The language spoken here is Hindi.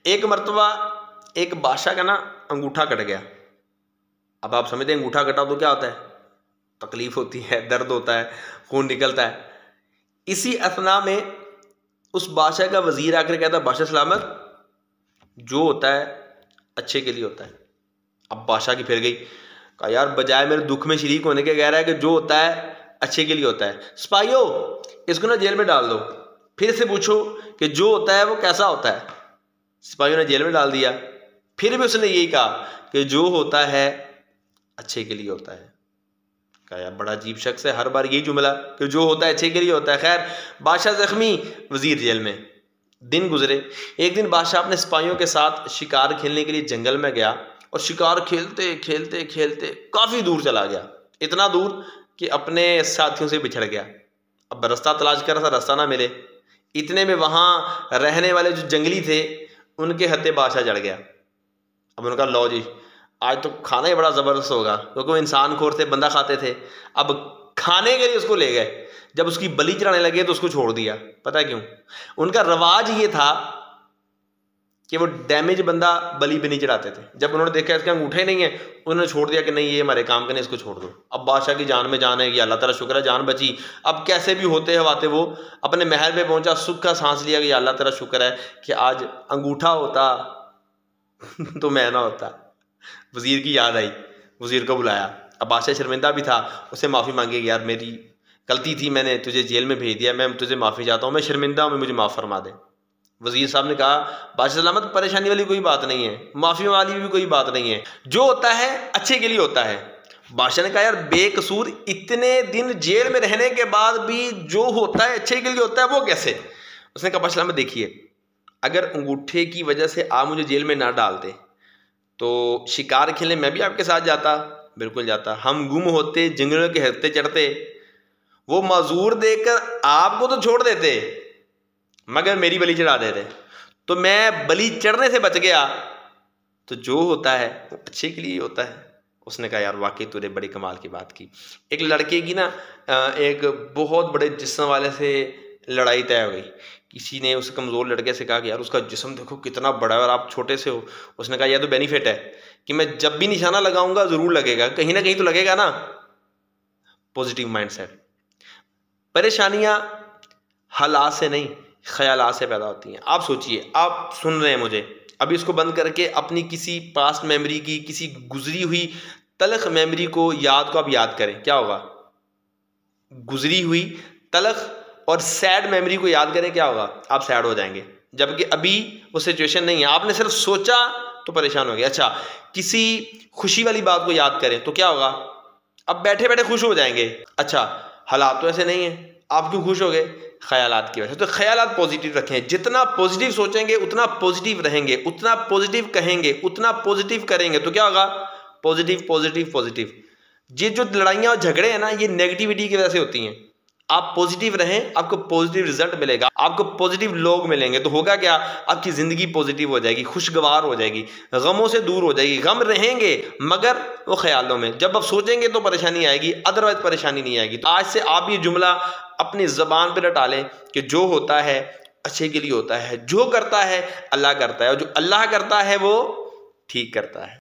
एक मर्तबा एक बादशाह का ना अंगूठा कट गया। अब आप समझते हैं अंगूठा कटा तो क्या होता है, तकलीफ होती है, दर्द होता है, खून निकलता है। इसी अथना में उस बादशाह का वजीर आकर कहता है, बादशाह सलामत, जो होता है अच्छे के लिए होता है। अब बादशाह की फिर गई, कहा यार बजाय मेरे दुख में शरीक होने के कह रहा है कि जो होता है अच्छे के लिए होता है। सिपाहियों, इसको ना जेल में डाल दो, फिर से पूछो कि जो होता है वो कैसा होता है। सिपाहियों ने जेल में डाल दिया, फिर भी उसने यही कहा कि जो होता है अच्छे के लिए होता है। कहा यार बड़ा अजीब शख्स है, हर बार यही जुमला कि जो होता है अच्छे के लिए होता है। खैर, बादशाह जख्मी, वजीर जेल में। दिन गुजरे। एक दिन बादशाह अपने सिपाहियों के साथ शिकार खेलने के लिए जंगल में गया और शिकार खेलते खेलते खेलते काफ़ी दूर चला गया, इतना दूर कि अपने साथियों से बिछड़ गया। अब रास्ता तलाश कर रहा था, रास्ता ना मिले। इतने में वहाँ रहने वाले जो जंगली थे उनके हत्थे बादशाह चढ़ गया। अब उनका लो जी, आज तो खाना ही बड़ा ज़बरदस्त होगा, क्योंकि वो इंसान खोर थे, बंदा खाते थे। अब खाने के लिए उसको ले गए। जब उसकी बलि चढ़ाने लगे तो उसको छोड़ दिया। पता है क्यों? उनका रवाज ये था कि वो डैमेज बंदा बलि भी नहीं चढ़ाते थे। जब उन्होंने देखा इसके अंगूठे नहीं है, उन्होंने छोड़ दिया कि नहीं ये हमारे काम करने, इसको छोड़ दो। अब बादशाह की जान में जान है कि अल्लाह ताला शुक्र है जान बची। अब कैसे भी होते हवाते वो अपने महल पे पहुंचा, सुख का सांस लिया कि अल्लाह ताला शुक्र है कि आज अंगूठा होता तो मैं ना होता। वजीर की याद आई, वजीर को बुलाया। अब बादशाह शर्मिंदा भी था, उससे माफ़ी मांगी कि यार मेरी गलती थी, मैंने तुझे जेल में भेज दिया, मैं तुझे माफ़ी चाहता हूँ, मैं शर्मिंदा हूँ, मुझे माफ़ फरमा दे। वजीर साहब ने कहा, बादशाह सलामत, परेशानी वाली कोई बात नहीं है, माफ़ी वाली भी कोई बात नहीं है, जो होता है अच्छे के लिए होता है। बादशाह ने कहा यार बेकसूर इतने दिन जेल में रहने के बाद भी जो होता है अच्छे के लिए होता है, वो कैसे? उसने कहा बादशाह सलामत देखिए, अगर अंगूठे की वजह से आप मुझे जेल में ना डालते तो शिकार खेलने मैं भी आपके साथ जाता, बिल्कुल जाता। हम गुम होते, जंगलों के हत्थे चढ़ते, वो मजूर देकर आपको तो छोड़ देते मगर मेरी बलि चढ़ा देते, तो मैं बलि चढ़ने से बच गया। तो जो होता है वो अच्छे के लिए होता है। उसने कहा यार वाकई तूने बड़ी कमाल की बात की। एक लड़के की ना एक बहुत बड़े जिस्म वाले से लड़ाई तय हो गई। किसी ने उस कमज़ोर लड़के से कहा कि यार उसका जिस्म देखो कितना बड़ा है और आप छोटे से हो। उसने कहा यह तो बेनिफिट है कि मैं जब भी निशाना लगाऊंगा ज़रूर लगेगा, कहीं ना कहीं तो लगेगा ना। Positive mindset. परेशानियां हालात से नहीं, ख्यालात से पैदा होती हैं। आप सोचिए, आप सुन रहे हैं मुझे, अभी इसको बंद करके अपनी किसी पास्ट मेमोरी की, किसी गुजरी हुई तलख मेमोरी को आप याद करें, क्या होगा? गुजरी हुई तलख और सैड मेमोरी को याद करें, क्या होगा? आप सैड हो जाएंगे। जबकि अभी वो सिचुएशन नहीं है, आपने सिर्फ सोचा तो परेशान हो गया। अच्छा, किसी खुशी वाली बात को याद करें तो क्या होगा? अब बैठे बैठे खुश हो जाएंगे। अच्छा, हालात तो ऐसे नहीं है, आप क्यों खुश हो गए? ख्यालात की वजह। तो ख्यालात पॉजिटिव रखें, जितना पॉजिटिव सोचेंगे उतना पॉजिटिव रहेंगे, उतना पॉजिटिव कहेंगे, उतना पॉजिटिव करेंगे, तो क्या होगा? Positive positive positive. ये जो लड़ाइयाँ और झगड़े हैं ना, ये नेगेटिविटी की वजह से होती हैं। आप पॉजिटिव रहें, आपको पॉजिटिव रिजल्ट मिलेगा, आपको पॉजिटिव लोग मिलेंगे, तो होगा क्या? आपकी ज़िंदगी पॉजिटिव हो जाएगी, खुशगवार हो जाएगी, गमों से दूर हो जाएगी। गम रहेंगे मगर वो ख्यालों में, जब आप सोचेंगे तो परेशानी आएगी, अदरवाइज परेशानी नहीं आएगी। तो आज से आप ये जुमला अपनी ज़बान पर रटा लें कि जो होता है अच्छे के लिए होता है, जो करता है अल्लाह करता है, और जो अल्लाह करता है वो ठीक करता है।